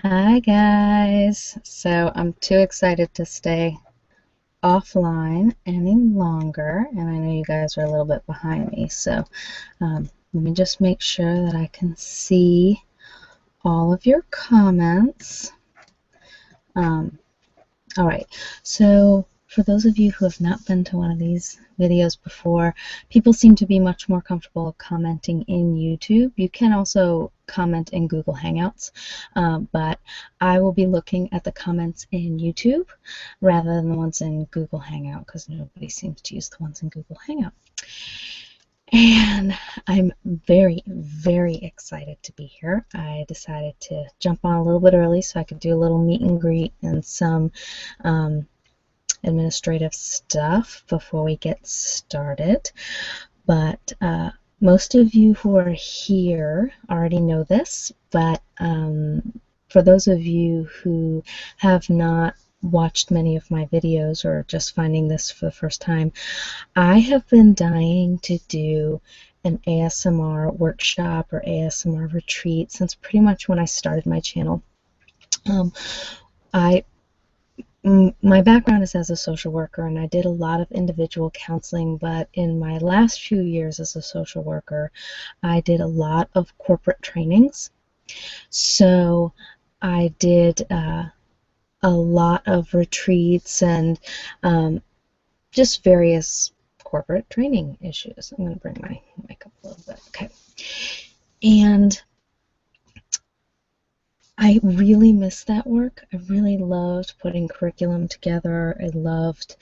Hi guys. So I'm too excited to stay offline any longer, and I know you guys are a little bit behind me. So let me just make sure that I can see all of your comments. All right. So for those of you who have not been to one of these videos before, people seem to be much more comfortable commenting in YouTube. You can also comment in Google Hangouts, but I will be looking at the comments in YouTube rather than the ones in Google Hangout because nobody seems to use the ones in Google Hangout. And I'm very, very excited to be here. I decided to jump on a little bit early so I could do a little meet and greet and some administrative stuff before we get started. But most of you who are here already know this, but for those of you who have not watched many of my videos or just finding this for the first time, I have been dying to do an ASMR workshop or ASMR retreat since pretty much when I started my channel. My background is as a social worker, and I did a lot of individual counseling, but in my last few years as a social worker, I did a lot of corporate trainings. So I did a lot of retreats and just various corporate training issues. I'm going to bring my mic up a little bit. Okay. And I really missed that work. I really loved putting curriculum together. I loved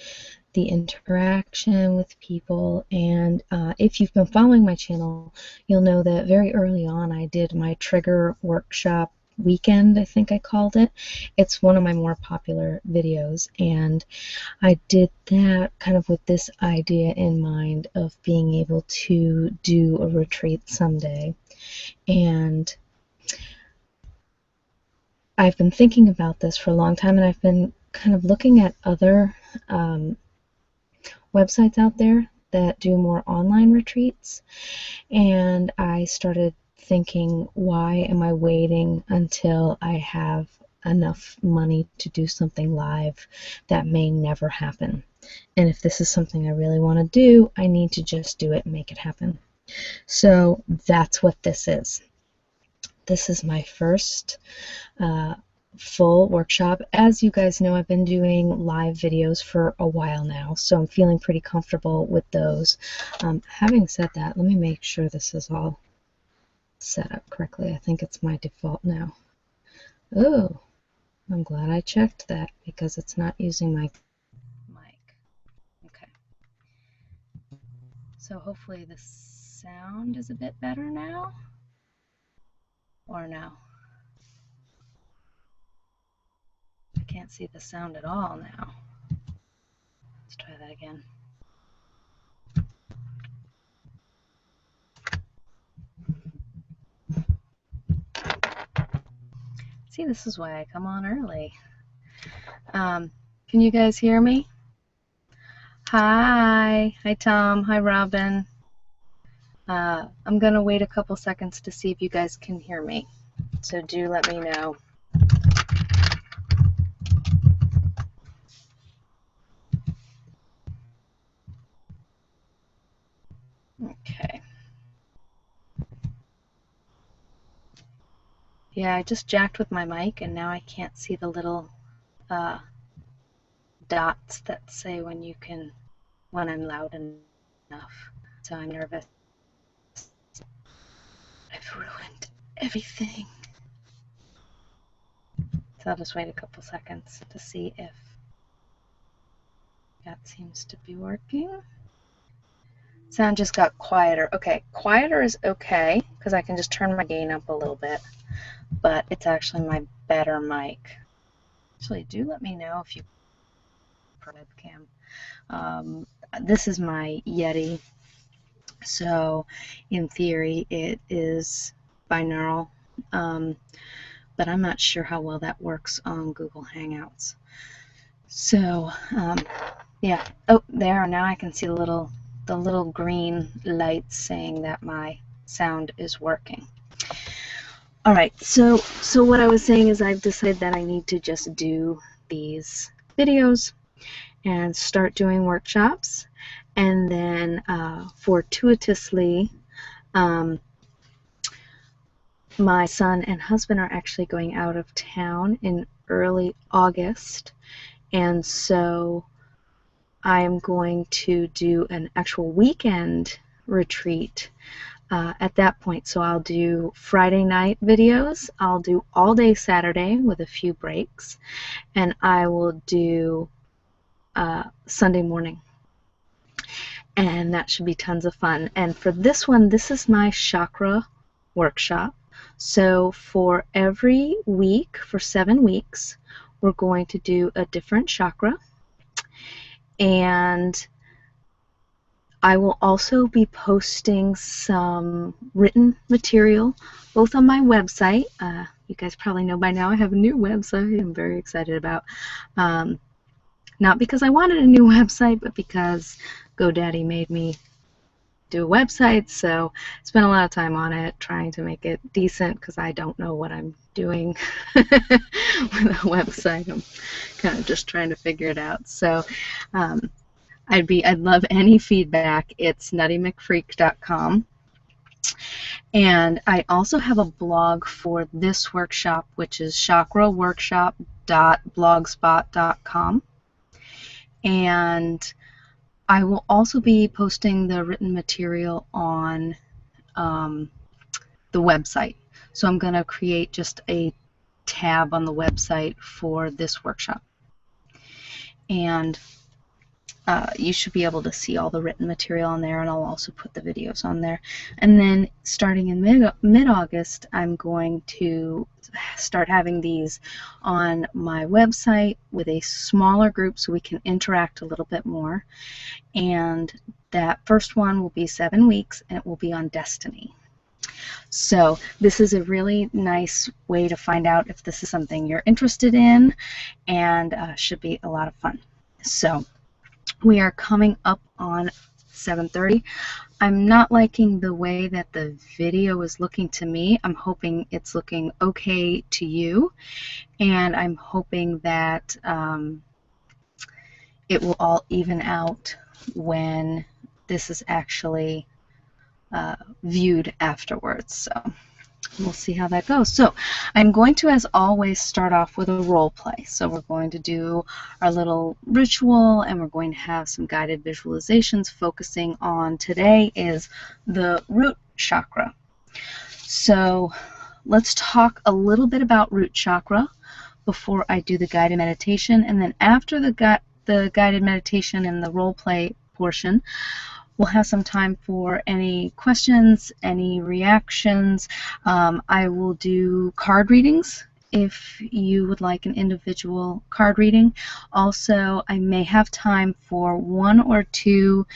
the interaction with people. And if you've been following my channel, you'll know that very early on I did my trigger workshop weekend, I think I called it. It's one of my more popular videos, and I did that kind of with this idea in mind of being able to do a retreat someday. And I've been thinking about this for a long time, and I've been kind of looking at other websites out there that do more online retreats, and I started thinking, why am I waiting until I have enough money to do something live that may never happen? And if this is something I really want to do, I need to just do it and make it happen. So that's what this is. This is my first full workshop. As you guys know, I've been doing live videos for a while now, so I'm feeling pretty comfortable with those. Having said that, let me make sure this is all set up correctly. I think it's my default now. Oh, I'm glad I checked that because it's not using my mic. Okay. So hopefully the sound is a bit better now. Or no? I can't see the sound at all now. Let's try that again. See, this is why I come on early. Can you guys hear me? Hi. Hi, Tom. Hi, Robin. I'm going to wait a couple seconds to see if you guys can hear me. So do let me know. Okay. Yeah, I just jacked with my mic, and now I can't see the little dots that say when I'm loud enough. So I'm nervous. I've ruined everything. So I'll just wait a couple seconds to see if that seems to be working. Sound just got quieter. Okay, quieter is okay because I can just turn my gain up a little bit, but it's actually my better mic. Actually, do let me know if you webcam. This is my Yeti, so in theory it is binaural, but I'm not sure how well that works on Google Hangouts. So yeah. Oh, there. Now I can see the little green lights saying that my sound is working. All right, so what I was saying is I've decided that I need to just do these videos and start doing workshops, and then fortuitously, my son and husband are actually going out of town in early August, and so I'm going to do an actual weekend retreat at that point. So I'll do Friday night videos, I'll do all day Saturday with a few breaks, and I will do Sunday morning. And that should be tons of fun. And for this one, this is my chakra workshop. So for every week, for 7 weeks, we're going to do a different chakra. And I will also be posting some written material, both on my website. You guys probably know by now I have a new website I'm very excited about. Not because I wanted a new website, but because GoDaddy made me do a website, so I spent a lot of time on it trying to make it decent because I don't know what I'm doing with a website. I'm kind of just trying to figure it out. So I'd love any feedback. It's nuttymcfreak.com. And I also have a blog for this workshop, which is chakraworkshop.blogspot.com. And I will also be posting the written material on the website. So I'm going to create just a tab on the website for this workshop. And you should be able to see all the written material on there, and I'll also put the videos on there. And then starting in mid-August, I'm going to start having these on my website with a smaller group so we can interact a little bit more. And that first one will be 7 weeks, and it will be on destiny. So this is a really nice way to find out if this is something you're interested in, and should be a lot of fun. So we are coming up on 7:30. I'm not liking the way that the video is looking to me. I'm hoping it's looking okay to you, and I'm hoping that it will all even out when this is actually viewed afterwards. So we'll see how that goes. So I'm going to, as always, start off with a role play. So we're going to do our little ritual, and we're going to have some guided visualizations focusing on, today is the root chakra. So let's talk a little bit about root chakra before I do the guided meditation, and then after the guided meditation and the role play portion, we'll have some time for any questions, any reactions. I will do card readings if you would like an individual card reading. Also, I may have time for 1 or 2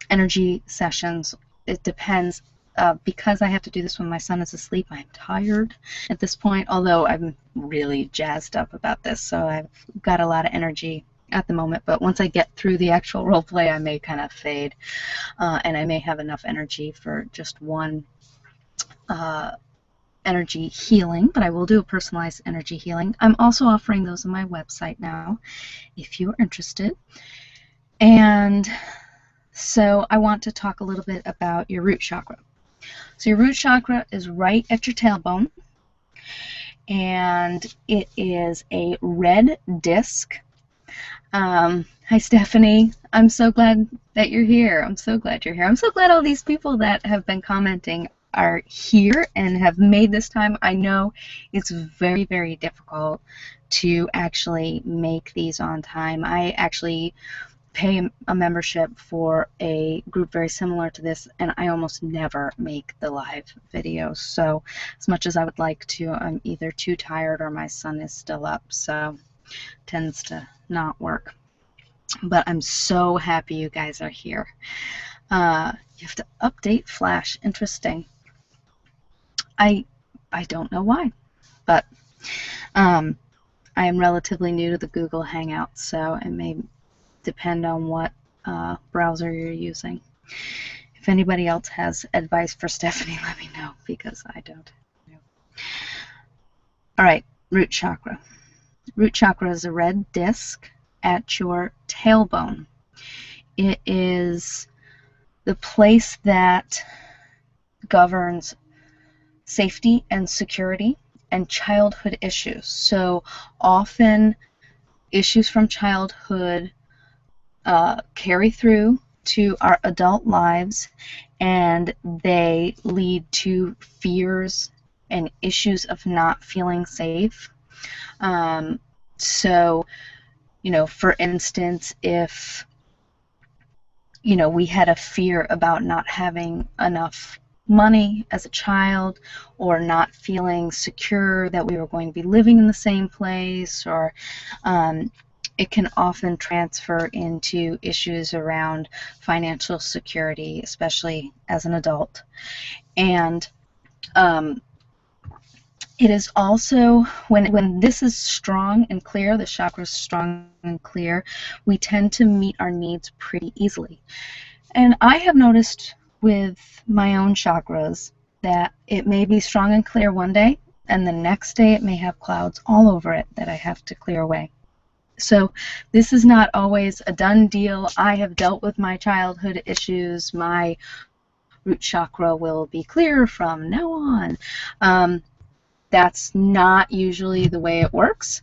energy sessions. It depends. Because I have to do this when my son is asleep, I'm tired at this point, although I'm really jazzed up about this, so I've got a lot of energy at the moment. But once I get through the actual role play, I may kind of fade, and I may have enough energy for just one energy healing, but I will do a personalized energy healing. I'm also offering those on my website now if you're interested. And so I want to talk a little bit about your root chakra. So your root chakra is right at your tailbone, and it is a red disc. Hi Stephanie, I'm so glad that you're here. I'm so glad you're here. I'm so glad all these people that have been commenting are here and have made this time. I know it's very, very difficult to actually make these on time. I actually pay a membership for a group very similar to this, and I almost never make the live videos. So as much as I would like to, I'm either too tired or my son is still up, so it tends to not work. But I'm so happy you guys are here. You have to update Flash. Interesting. I don't know why, but I am relatively new to the Google Hangouts, so it may depend on what browser you're using. If anybody else has advice for Stephanie, let me know, because I don't know. All right, root chakra. Root chakra is a red disc at your tailbone. It is the place that governs safety and security and childhood issues. So often issues from childhood carry through to our adult lives, and they lead to fears and issues of not feeling safe. So, for instance, if, we had a fear about not having enough money as a child, or not feeling secure that we were going to be living in the same place, or it can often transfer into issues around financial security, especially as an adult. And it is also, when this is strong and clear, the chakra is strong and clear, we tend to meet our needs pretty easily. And I have noticed with my own chakras that it may be strong and clear one day, and the next day it may have clouds all over it that I have to clear away. So this is not always a done deal. I have dealt with my childhood issues. My root chakra will be clear from now on. That's not usually the way it works,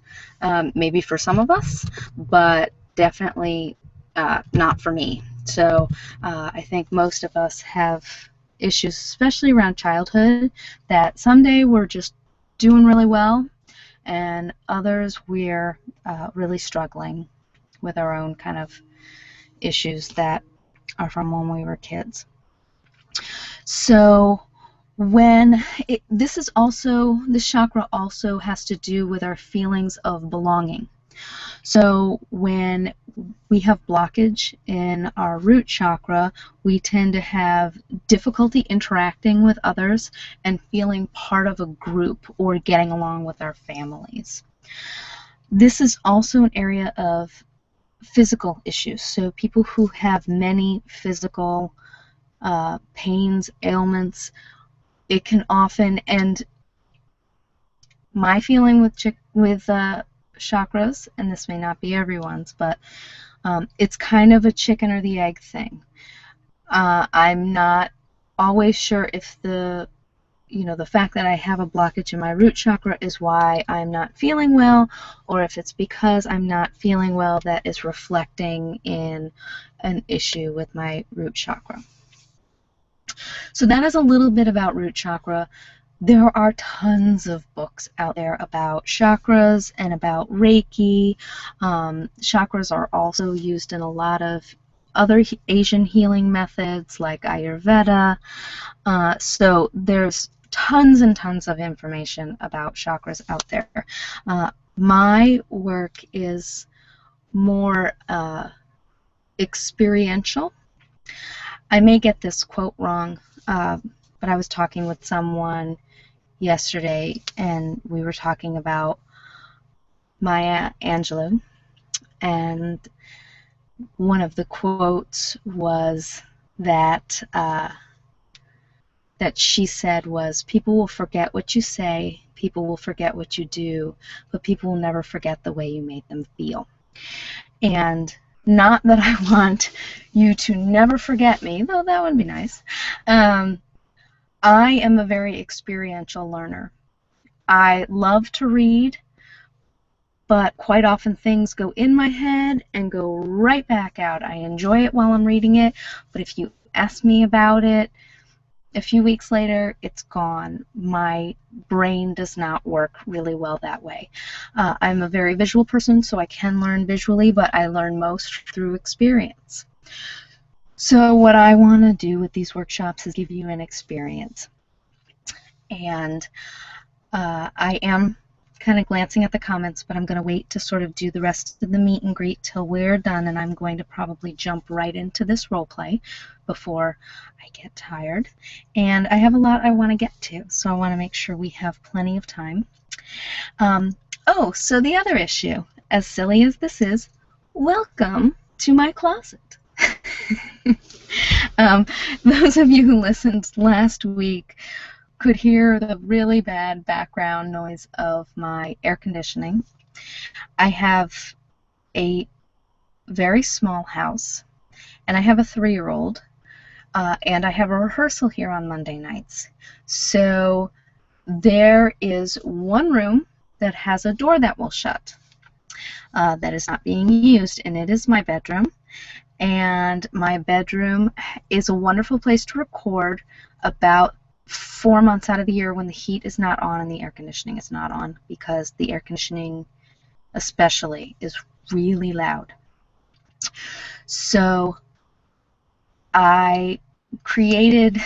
maybe for some of us, but definitely not for me. So I think most of us have issues, especially around childhood, that someday we're just doing really well, and others we're really struggling with our own kind of issues that are from when we were kids. So this chakra also has to do with our feelings of belonging. So when we have blockage in our root chakra, we tend to have difficulty interacting with others and feeling part of a group or getting along with our families. This is also an area of physical issues. So people who have many physical pains, ailments, it can often, and my feeling with chakras, and this may not be everyone's, but it's kind of a chicken or the egg thing. I'm not always sure if the fact that I have a blockage in my root chakra is why I'm not feeling well, or if it's because I'm not feeling well that is reflecting in an issue with my root chakra. So that is a little bit about root chakra. There are tons of books out there about chakras and about Reiki. Chakras are also used in a lot of other Asian healing methods like Ayurveda. So there's tons and tons of information about chakras out there. My work is more experiential. I may get this quote wrong, but I was talking with someone yesterday, and we were talking about Maya Angelou, and one of the quotes was that she said was, "People will forget what you say, people will forget what you do, but people will never forget the way you made them feel." And not that I want you to never forget me, though that would be nice. I am a very experiential learner. I love to read, but quite often things go in my head and go right back out. I enjoy it while I'm reading it, but if you ask me about it a few weeks later, it's gone. My brain does not work really well that way. I'm a very visual person, so I can learn visually, but I learn most through experience. So what I want to do with these workshops is give you an experience. And I am kind of glancing at the comments, but I'm going to wait to sort of do the rest of the meet and greet till we're done, and I'm going to probably jump right into this role play before I get tired. And I have a lot I want to get to, so I want to make sure we have plenty of time. Oh, so the other issue, as silly as this is, welcome to my closet. Those of you who listened last week could hear the really bad background noise of my air conditioning. I have a very small house, and I have a 3-year-old, and I have a rehearsal here on Monday nights. So there is one room that has a door that will shut that is not being used, and it is my bedroom. And my bedroom is a wonderful place to record about 4 months out of the year when the heat is not on and the air conditioning is not on, because the air conditioning especially is really loud. So I created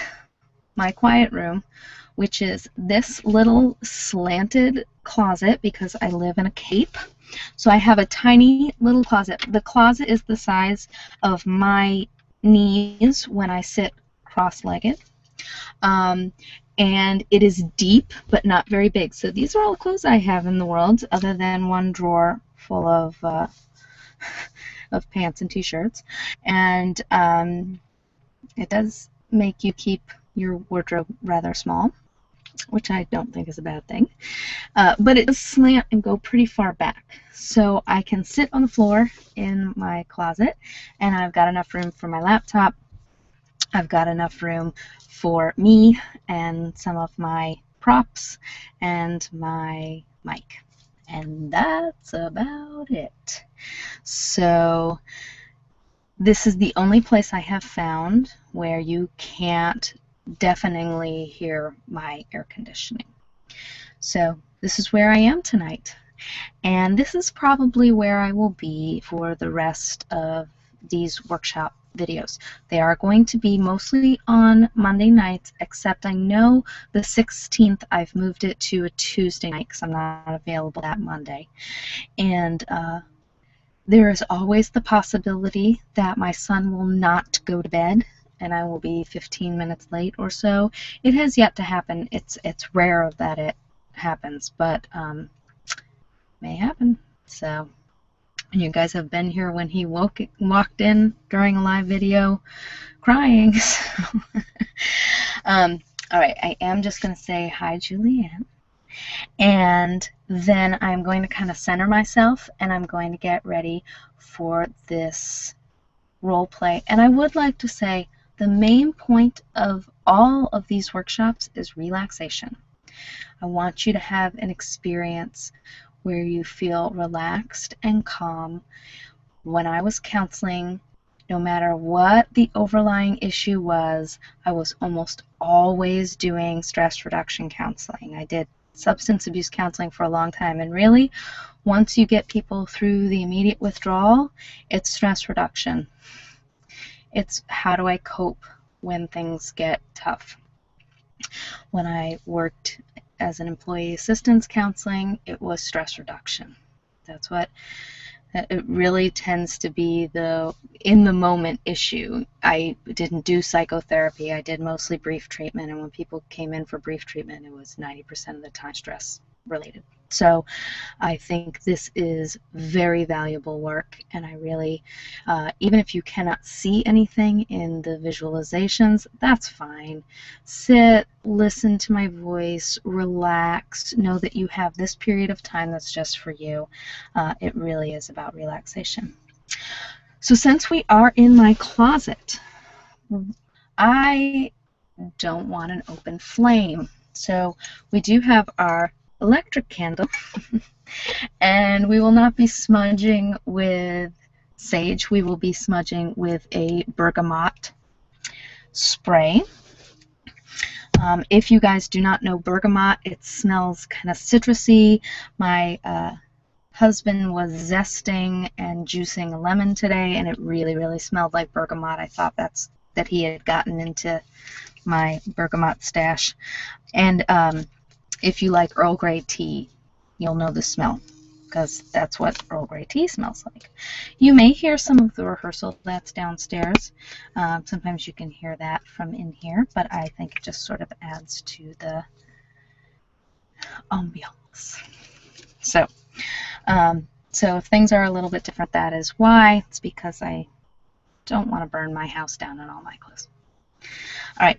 my quiet room, which is this little slanted closet because I live in a cape. So I have a tiny little closet. The closet is the size of my knees when I sit cross-legged. And it is deep but not very big. So these are all the clothes I have in the world, other than one drawer full of pants and t-shirts. And it does make you keep your wardrobe rather small, which I don't think is a bad thing. But it does slant and go pretty far back. So I can sit on the floor in my closet, and I've got enough room for my laptop. I've got enough room for me and some of my props and my mic. And that's about it. So this is the only place I have found where you can't deafeningly hear my air conditioning. So this is where I am tonight. And this is probably where I will be for the rest of these workshop videos. They are going to be mostly on Monday nights, except I know the 16th I've moved it to a Tuesday night because I'm not available that Monday. And there is always the possibility that my son will not go to bed and I will be 15 minutes late or so. It has yet to happen. It's rare that it happens, but may happen. So you guys have been here when he walked in during a live video crying. So. All right, I am just going to say hi, Julianne. And then I'm going to kind of center myself, and I'm going to get ready for this role play. And I would like to say the main point of all of these workshops is relaxation. I want you to have an experience where you feel relaxed and calm. When I was counseling, no matter what the overlying issue was, I was almost always doing stress reduction counseling. I did substance abuse counseling for a long time, and really, once you get people through the immediate withdrawal, it's stress reduction. It's how do I cope when things get tough. When I worked as an employee assistance counseling, it was stress reduction. That's what it really tends to be, the in the moment issue. I didn't do psychotherapy. I did mostly brief treatment, and when people came in for brief treatment, it was 90% of the time stress related. So I think this is very valuable work, and I really, even if you cannot see anything in the visualizations, that's fine. Sit, listen to my voice, relax, know that you have this period of time that's just for you. It really is about relaxation. So since we are in my closet, I don't want an open flame. So we do have our electric candle, and we will not be smudging with sage. We will be smudging with a bergamot spray. If you guys do not know bergamot, it smells kind of citrusy. My husband was zesting and juicing a lemon today, and it really, really smelled like bergamot. I thought that he had gotten into my bergamot stash. And if you like Earl Grey tea, you'll know the smell, because that's what Earl Grey tea smells like. You may hear some of the rehearsal that's downstairs. Sometimes you can hear that from in here, but I think it just sort of adds to the ambiance. So if things are a little bit different, that is why. It's because I don't want to burn my house down and all my clothes. All right.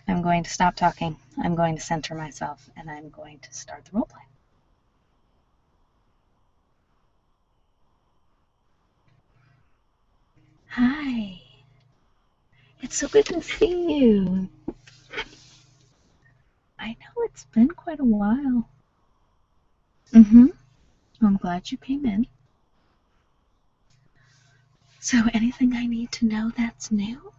I'm going to stop talking. I'm going to center myself, and I'm going to start the role play. Hi. It's so good to see you. I know it's been quite a while. I'm glad you came in. So, anything I need to know that's new?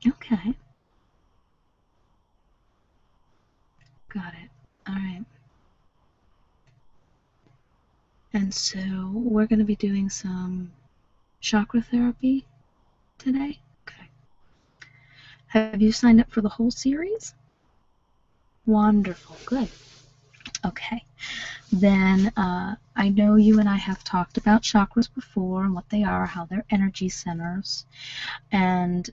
Okay. Got it. All right. And so, we're going to be doing some chakra therapy today? Okay. Have you signed up for the whole series? Wonderful. Good. Okay. Then I know you and I have talked about chakras before and what they are, how they're energy centers. And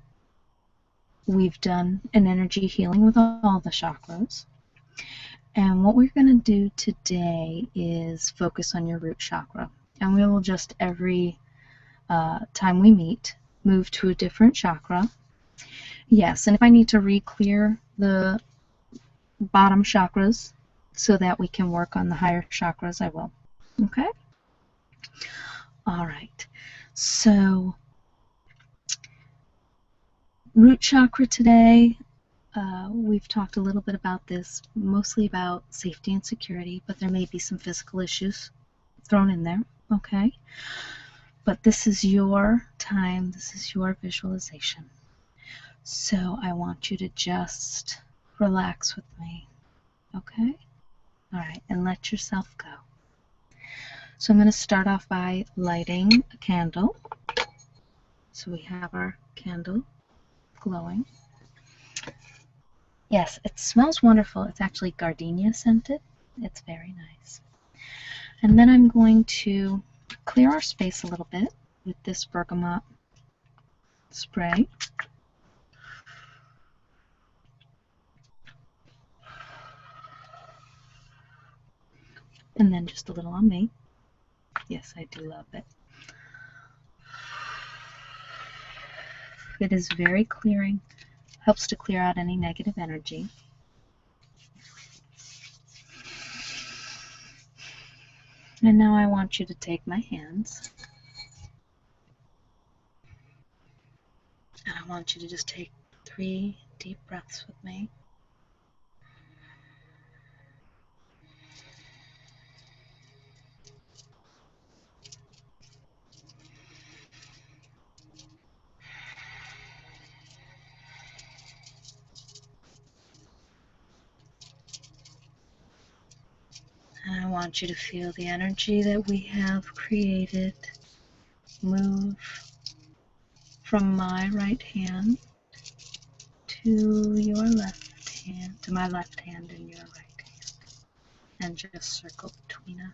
we've done an energy healing with all the chakras. And what we're going to do today is focus on your root chakra. And we will just every time we meet move to a different chakra. Yes, and if I need to re-clear the bottom chakras so that we can work on the higher chakras, I will. Okay? All right. So, root chakra today, we've talked a little bit about this, mostly about safety and security, but there may be some physical issues thrown in there. Okay? But this is your time. This is your visualization. So I want you to just relax with me, okay? All right, and let yourself go. So I'm going to start off by lighting a candle. So we have our candle glowing. Yes, it smells wonderful. It's actually gardenia scented. It's very nice. And then I'm going to clear our space a little bit with this bergamot spray. And then just a little on me. Yes, I do love it. It is very clearing. Helps to clear out any negative energy. And now I want you to take my hands. And I want you to just take 3 deep breaths with me. And I want you to feel the energy that we have created move from my right hand to your left hand, to my left hand and your right hand, and just circle between us.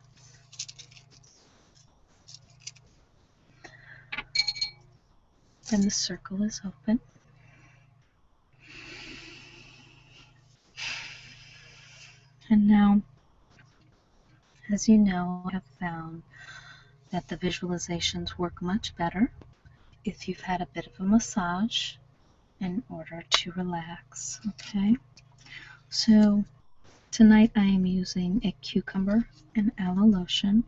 And the circle is open. And now, as you know, I have found that the visualizations work much better if you've had a bit of a massage in order to relax, okay? So tonight I am using a cucumber and aloe lotion.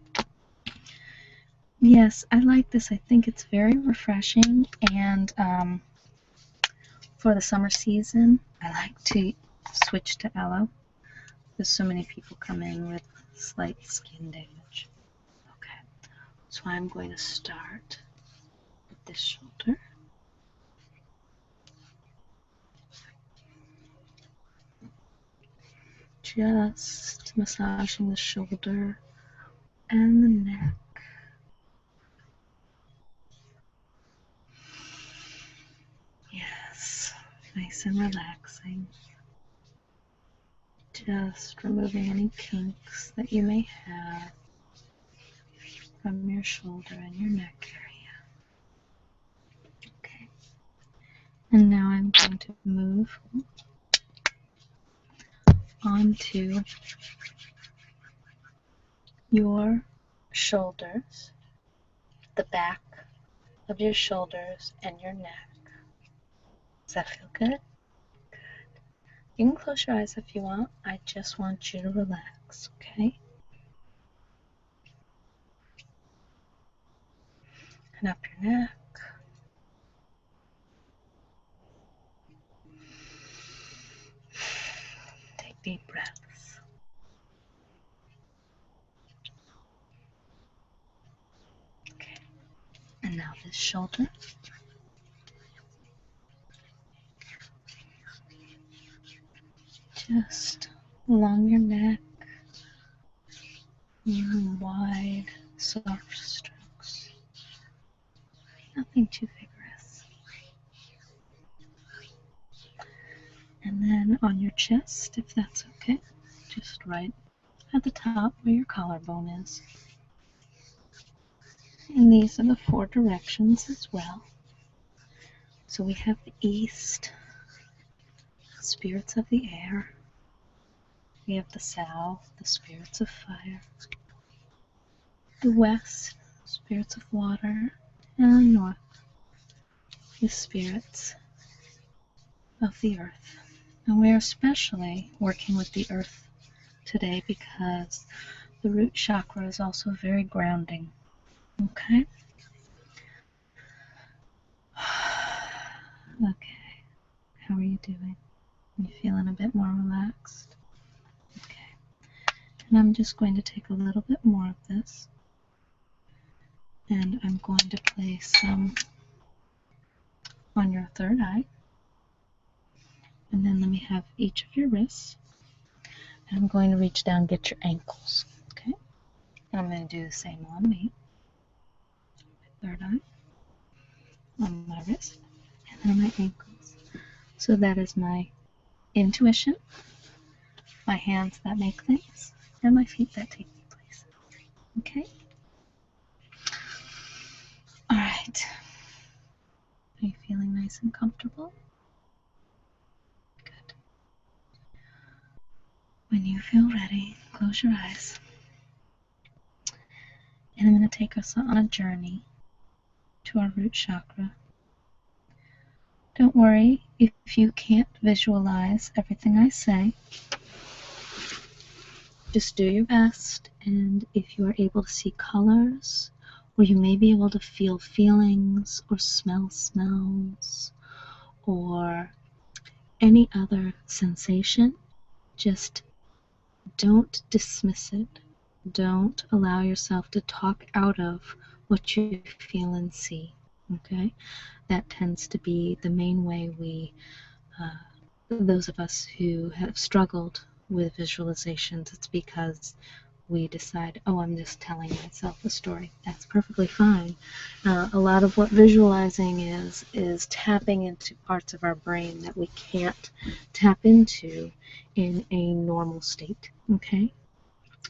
Yes, I like this. I think it's very refreshing, and for the summer season, I like to switch to aloe because so many people come in with slight skin damage. Okay, so I'm going to start with this shoulder. Just massaging the shoulder and the neck. Yes, nice and relaxing. Just removing any kinks that you may have from your shoulder and your neck area. Okay. And now I'm going to move onto your shoulders, the back of your shoulders and your neck. Does that feel good? Good. You can close your eyes if you want. I just want you to relax, okay? And up your neck. Take deep breaths. Okay. And now this shoulder. Just along your neck. Wide, soft strokes. Nothing too vigorous. And then on your chest, if that's okay, just right at the top where your collarbone is. And these are the 4 directions as well. So we have the east, spirits of the air. We have the south, the spirits of fire. The west, spirits of water. And the north, the spirits of the earth. And we're especially working with the earth today because the root chakra is also very grounding. Okay? Okay. How are you doing? Are you feeling a bit more relaxed? Okay. And I'm just going to take a little bit more of this. And I'm going to place some on your third eye. And then let me have each of your wrists. And I'm going to reach down and get your ankles. Okay? And I'm going to do the same on me. Third eye. On my wrist. And then on my ankles. So that is my intuition, my hands that make things, and my feet that take me places. Okay? Alright. Are you feeling nice and comfortable? Good. When you feel ready, close your eyes. And I'm going to take us on a journey to our root chakra. Don't worry if you can't visualize everything I say. Just do your best, and if you are able to see colors, or you may be able to feel feelings, or smell smells, or any other sensation, just don't dismiss it. Don't allow yourself to talk out of what you feel and see, okay? That tends to be the main way we, those of us who have struggled with visualizations, it's because we decide, oh, I'm just telling myself a story. That's perfectly fine. A lot of what visualizing is tapping into parts of our brain that we can't tap into in a normal state, okay?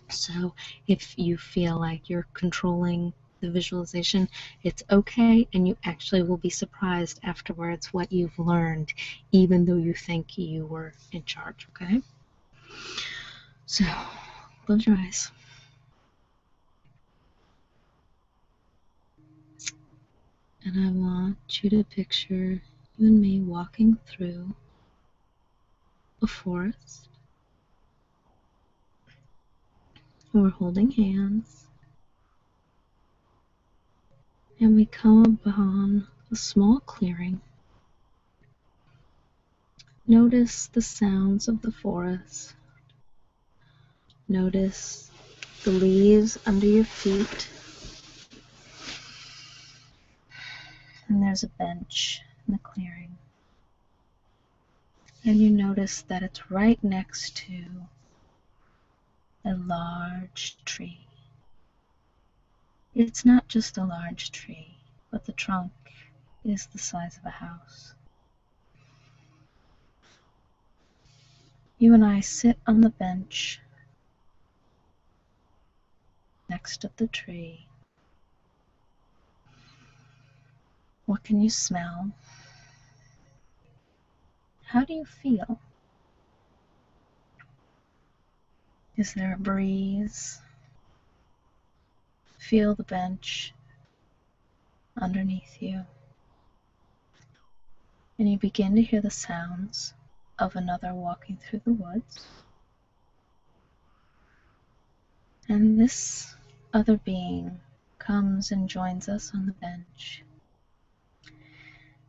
So if you feel like you're controlling the visualization, it's okay, and you actually will be surprised afterwards what you've learned, even though you think you were in charge, okay? So, close your eyes. And I want you to picture you and me walking through a forest. We're holding hands. And we come upon a small clearing. Notice the sounds of the forest. Notice the leaves under your feet. And there's a bench in the clearing. And you notice that it's right next to a large tree. It's not just a large tree, but the trunk is the size of a house. You and I sit on the bench next to the tree. What can you smell? How do you feel? Is there a breeze? Feel the bench underneath you. And you begin to hear the sounds of another walking through the woods. And this other being comes and joins us on the bench.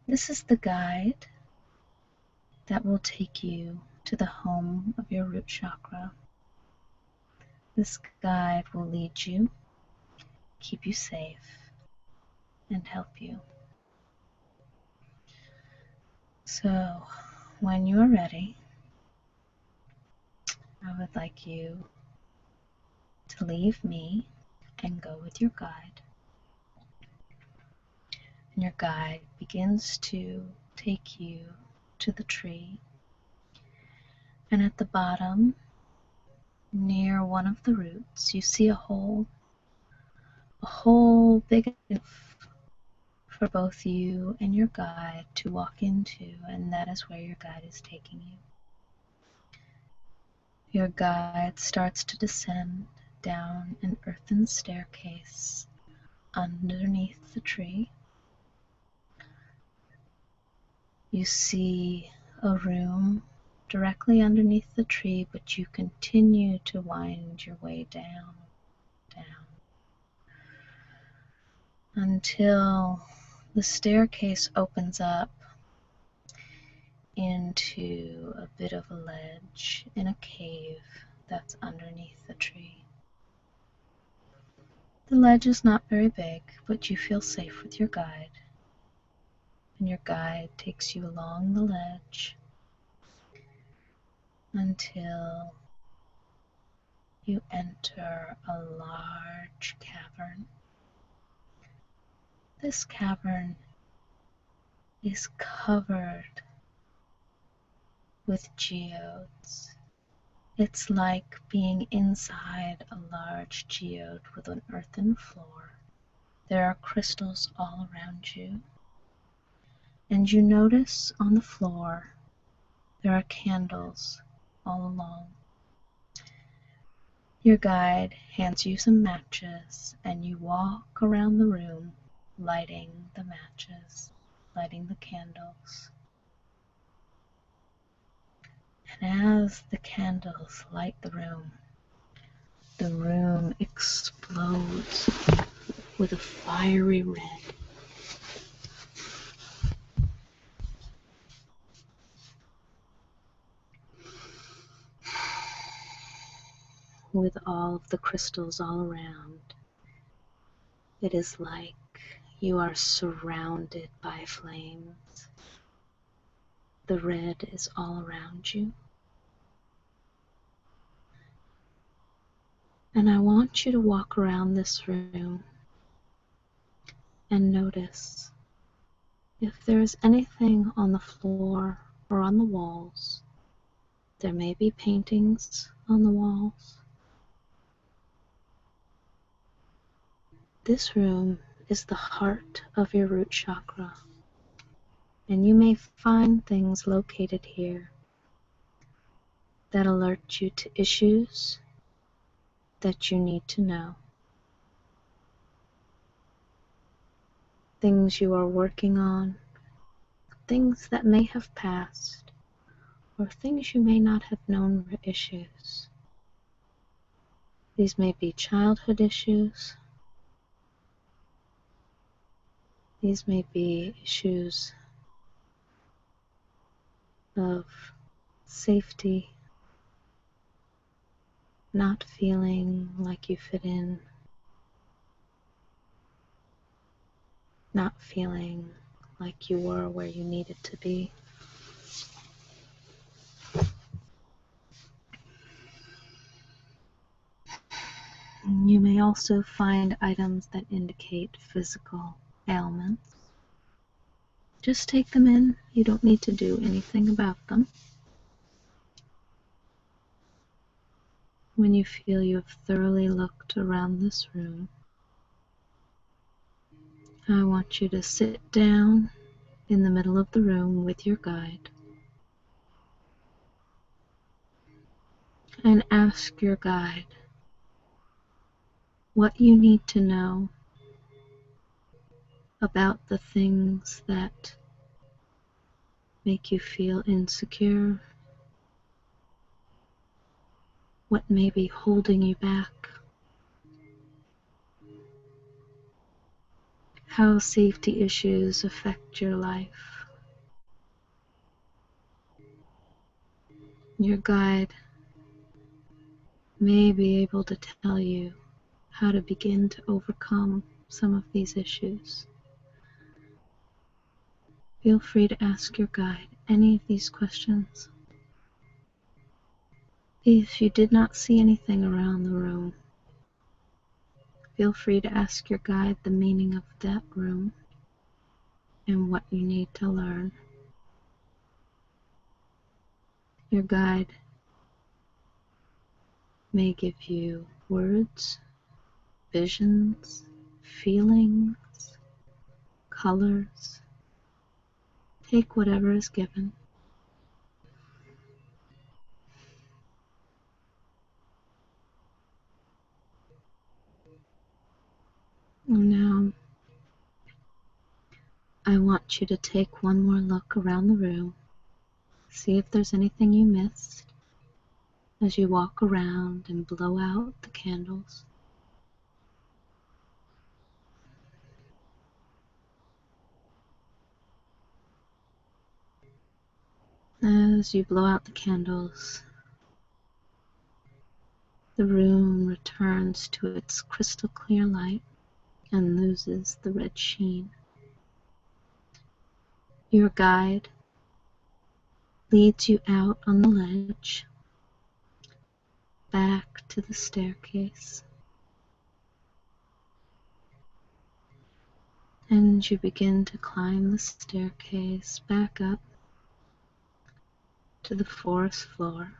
This is the guide that will take you to the home of your root chakra. This guide will lead you, keep you safe, and help you. So, when you are ready, I would like you to leave me and go with your guide. And your guide begins to take you to the tree. And at the bottom, near one of the roots, you see a hole big enough for both you and your guide to walk into, and that is where your guide is taking you. Your guide starts to descend down an earthen staircase underneath the tree. You see a room directly underneath the tree, but you continue to wind your way down, until the staircase opens up into a bit of a ledge in a cave that's underneath the tree. The ledge is not very big, but you feel safe with your guide. And your guide takes you along the ledge until you enter a large cavern. This cavern is covered with geodes. It's like being inside a large geode with an earthen floor. There are crystals all around you. And you notice on the floor there are candles all along. Your guide hands you some matches, and you walk around the room lighting the matches, lighting the candles. And as the candles light the room explodes with a fiery red. With all of the crystals all around, it is like you are surrounded by flames. The red is all around you. And I want you to walk around this room and notice if there is anything on the floor or on the walls. There may be paintings on the walls. This room is the heart of your root chakra, and you may find things located here that alert you to issues that you need to know. Things you are working on, things that may have passed, or things you may not have known were issues. These may be childhood issues. These may be issues of safety, not feeling like you fit in, not feeling like you were where you needed to be. And you may also find items that indicate physical ailments. Just take them in. You don't need to do anything about them. When you feel you have thoroughly looked around this room, I want you to sit down in the middle of the room with your guide and ask your guide what you need to know about the things that make you feel insecure? What may be holding you back? How safety issues affect your life? Your guide may be able to tell you how to begin to overcome some of these issues. Feel free to ask your guide any of these questions. If you did not see anything around the room, feel free to ask your guide the meaning of that room and what you need to learn. Your guide may give you words, visions, feelings, colors. Take whatever is given. And now, I want you to take one more look around the room. See if there's anything you missed as you walk around and blow out the candles. As you blow out the candles, the room returns to its crystal clear light and loses the red sheen. Your guide leads you out on the ledge, back to the staircase, and you begin to climb the staircase back up to the forest floor.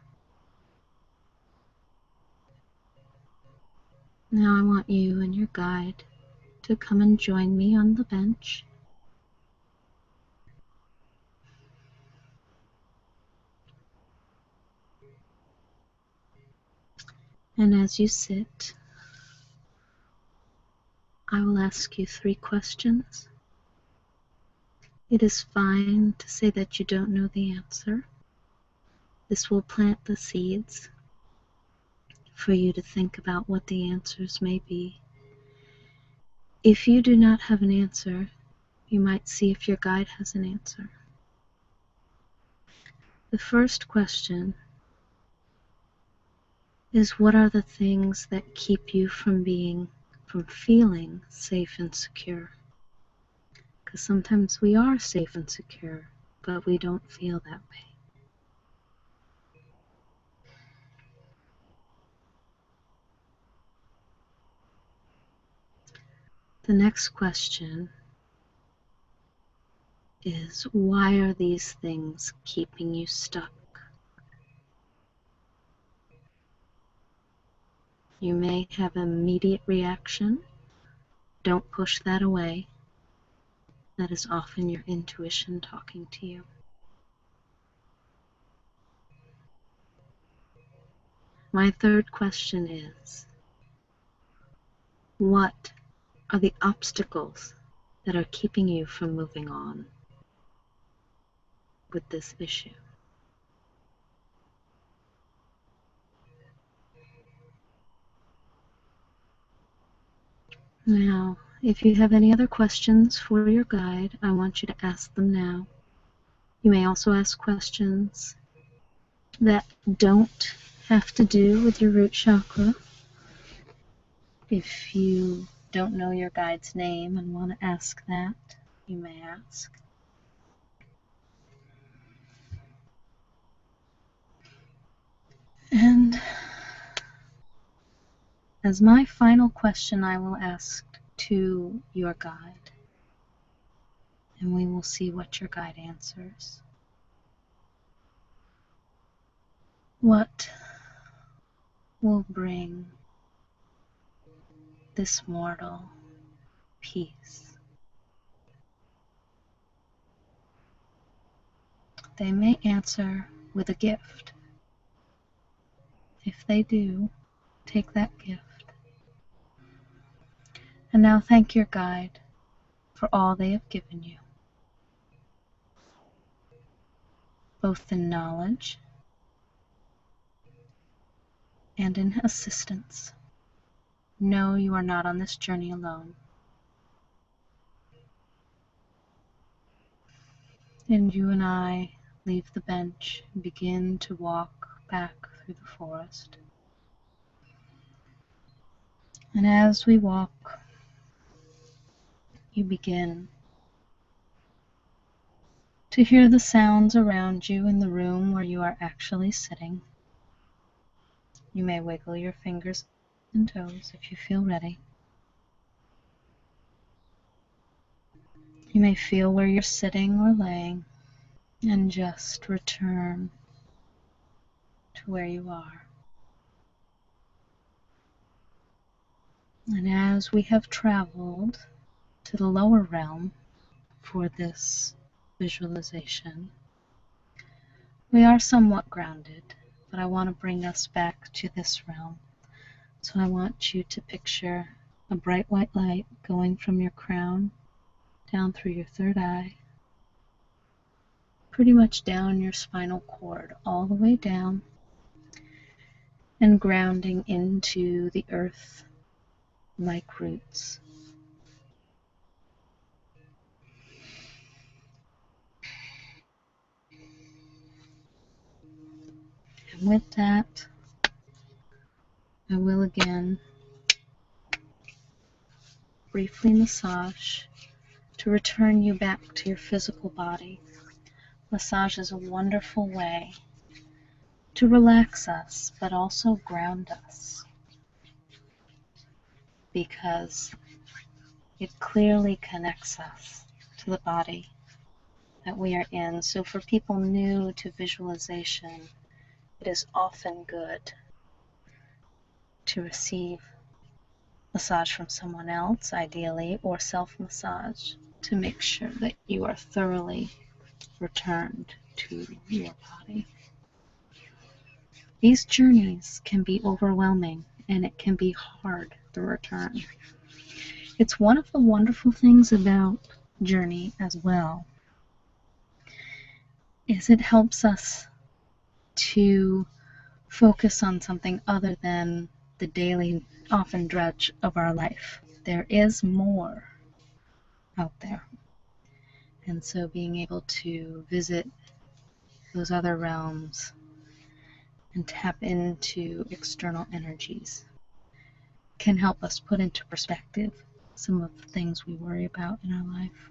Now I want you and your guide to come and join me on the bench. And as you sit, I will ask you 3 questions. It is fine to say that you don't know the answer. This will plant the seeds for you to think about what the answers may be. If you do not have an answer, you might see if your guide has an answer. The first question is, what are the things that keep you from feeling safe and secure? Because sometimes we are safe and secure, but we don't feel that way. The next question is, why are these things keeping you stuck? You may have an immediate reaction. Don't push that away. That is often your intuition talking to you. My third question is, what are the obstacles that are keeping you from moving on with this issue? Now, if you have any other questions for your guide, I want you to ask them now. You may also ask questions that don't have to do with your root chakra. If you don't know your guide's name and want to ask that, you may ask. And as my final question, I will ask to your guide, and we will see what your guide answers. What will bring this mortal peace? They may answer with a gift. If they do, take that gift. And now thank your guide for all they have given you. both in knowledge and in assistance. Know you are not on this journey alone. And you and I leave the bench and begin to walk back through the forest. And as we walk, you begin to hear the sounds around you in the room where you are actually sitting. You may wiggle your fingers and toes if you feel ready. You may feel where you're sitting or laying and just return to where you are. And as we have traveled to the lower realm for this visualization, we are somewhat grounded, but I want to bring us back to this realm. So I want you to picture a bright white light going from your crown down through your third eye, pretty much down your spinal cord, all the way down, and grounding into the earth like roots. And with that, I will again briefly massage to return you back to your physical body. Massage is a wonderful way to relax us, but also ground us, because it clearly connects us to the body that we are in. So for people new to visualization, it is often good to receive massage from someone else, ideally, or self-massage, to make sure that you are thoroughly returned to your body. These journeys can be overwhelming, and it can be hard to return. It's one of the wonderful things about journey as well, is it helps us to focus on something other than the daily, often drudge of our life. There is more out there. And so being able to visit those other realms and tap into external energies can help us put into perspective some of the things we worry about in our life.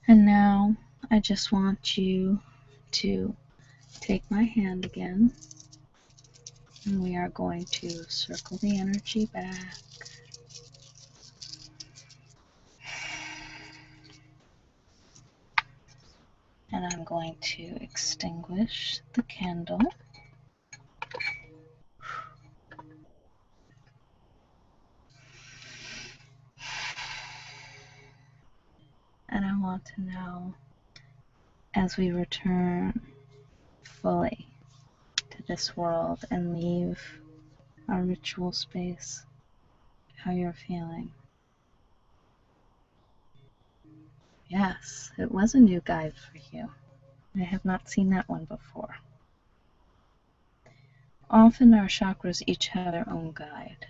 And now I just want you to take my hand again, and we are going to circle the energy back. And I'm going to extinguish the candle. And I want to know, as we return fully to this world and leave our ritual space, how you're feeling. Yes, it was a new guide for you. I have not seen that one before. Often our chakras each have their own guide.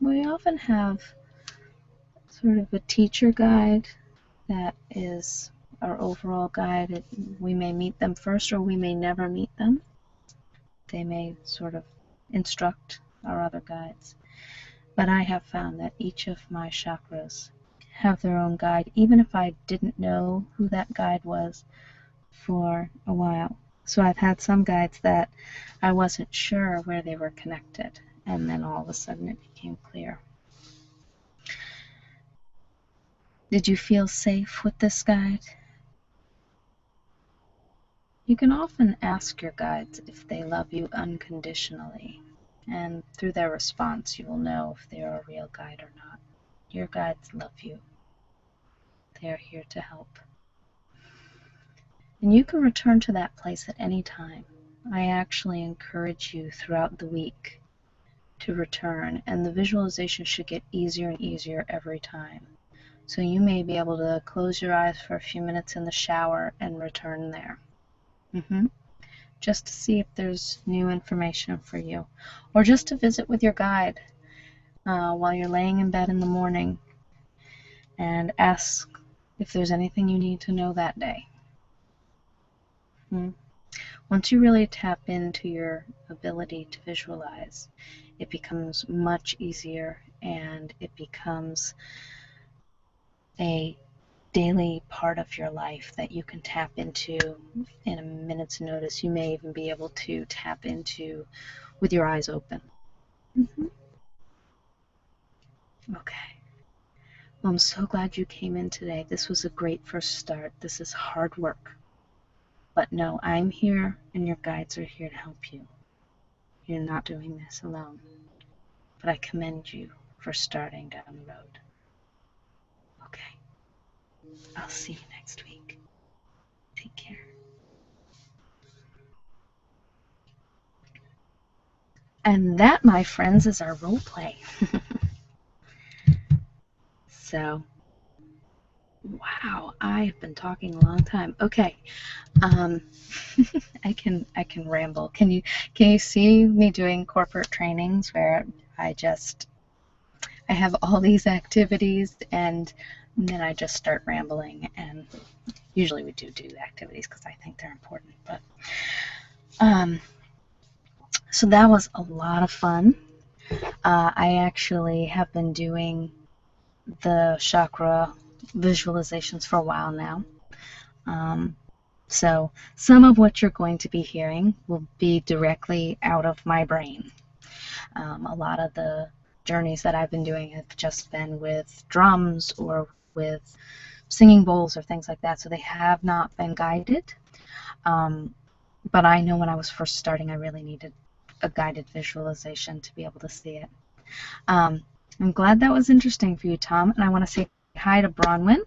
We often have sort of a teacher guide that is our overall guide. We may meet them first, or we may never meet them. They may sort of instruct our other guides. But I have found that each of my chakras have their own guide, even if I didn't know who that guide was for a while. So I've had some guides that I wasn't sure where they were connected, and then all of a sudden it became clear. Did you feel safe with this guide? You can often ask your guides if they love you unconditionally, and through their response you will know if they are a real guide or not. Your guides love you. They are here to help. And you can return to that place at any time. I actually encourage you throughout the week to return, and the visualization should get easier and easier every time. So you may be able to close your eyes for a few minutes in the shower and return there. Just to see if there's new information for you, or just to visit with your guide while you're laying in bed in the morning and ask if there's anything you need to know that day. Once you really tap into your ability to visualize, it becomes much easier, and it becomes a daily part of your life that you can tap into in a minute's notice. You may even be able to tap into with your eyes open. Okay. Well, I'm so glad you came in today. This was a great first start. This is hard work. But no, I'm here and your guides are here to help you. You're not doing this alone. But I commend you for starting down the road. Okay. I'll see you next week. Take care. And that, my friends, is our role play. So, wow, I've been talking a long time. Okay, I can ramble. Can you see me doing corporate trainings where I have all these activities and then I just start rambling, and usually we do activities because I think they're important. But so that was a lot of fun. I actually have been doing the chakra visualizations for a while now. So some of what you're going to be hearing will be directly out of my brain. A lot of the journeys that I've been doing have just been with drums or with singing bowls or things like that, so they have not been guided. But I know when I was first starting, I really needed a guided visualization to be able to see it. I'm glad that was interesting for you, Tom, and I want to say hi to Bronwyn,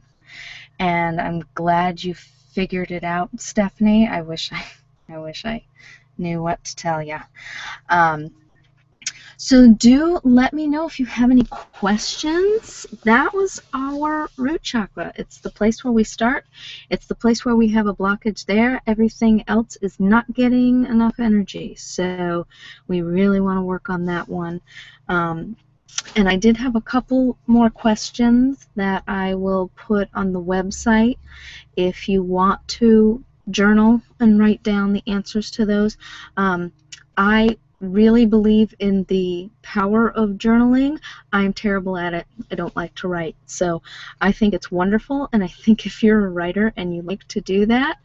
and I'm glad you figured it out, Stephanie. I wish I knew what to tell you. So do let me know if you have any questions. That was our root chakra. It's the place where we start. It's the place where we have a blockage there. Everything else is not getting enough energy. So we really want to work on that one. And I did have a couple more questions that I will put on the website if you want to journal and write down the answers to those. I really believe in the power of journaling. I'm terrible at it. I don't like to write. So I think it's wonderful, and I think if you're a writer and you like to do that,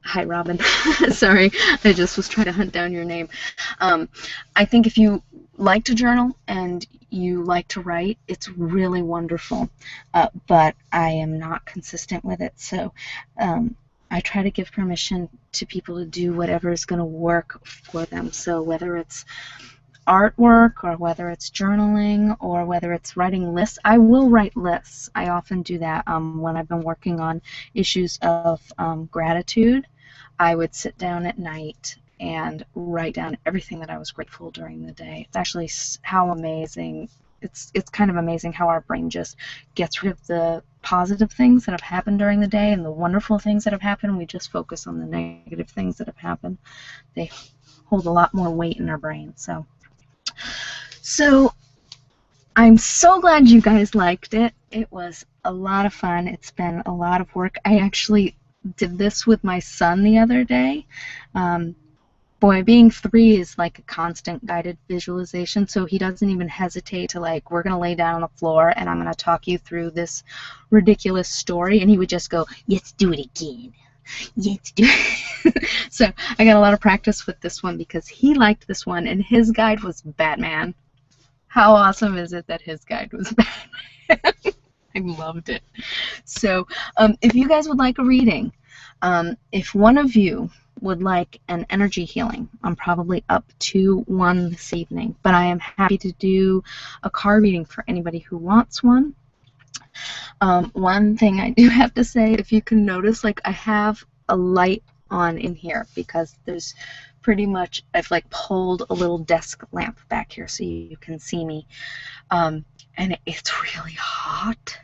hi, Robin. Sorry, I just was trying to hunt down your name. I think if you like to journal and you like to write, it's really wonderful. But I am not consistent with it, so I try to give permission to people to do whatever is going to work for them. So whether it's artwork or whether it's journaling or whether it's writing lists, I will write lists. I often do that when I've been working on issues of gratitude. I would sit down at night and write down everything that I was grateful during the day. It's actually how amazing, it's kind of amazing how our brain just gets rid of the positive things that have happened during the day and the wonderful things that have happened, and we just focus on the negative things that have happened. They hold a lot more weight in our brain. So I'm so glad you guys liked it. It was a lot of fun. It's been a lot of work. I actually did this with my son the other day. Boy, being 3 is like a constant guided visualization, so he doesn't even hesitate to, like, we're going to lay down on the floor and I'm going to talk you through this ridiculous story, and he would just go, let's do it again. Let's do it. So I got a lot of practice with this one because he liked this one, and his guide was Batman. How awesome is it that his guide was Batman? I loved it. So if you guys would like a reading, if one of you would like an energy healing, I'm probably up to one this evening, but I am happy to do a card reading for anybody who wants one. One thing I do have to say, if you can notice, like, I have a light on in here because there's pretty much, I've like pulled a little desk lamp back here so you can see me. And it's really hot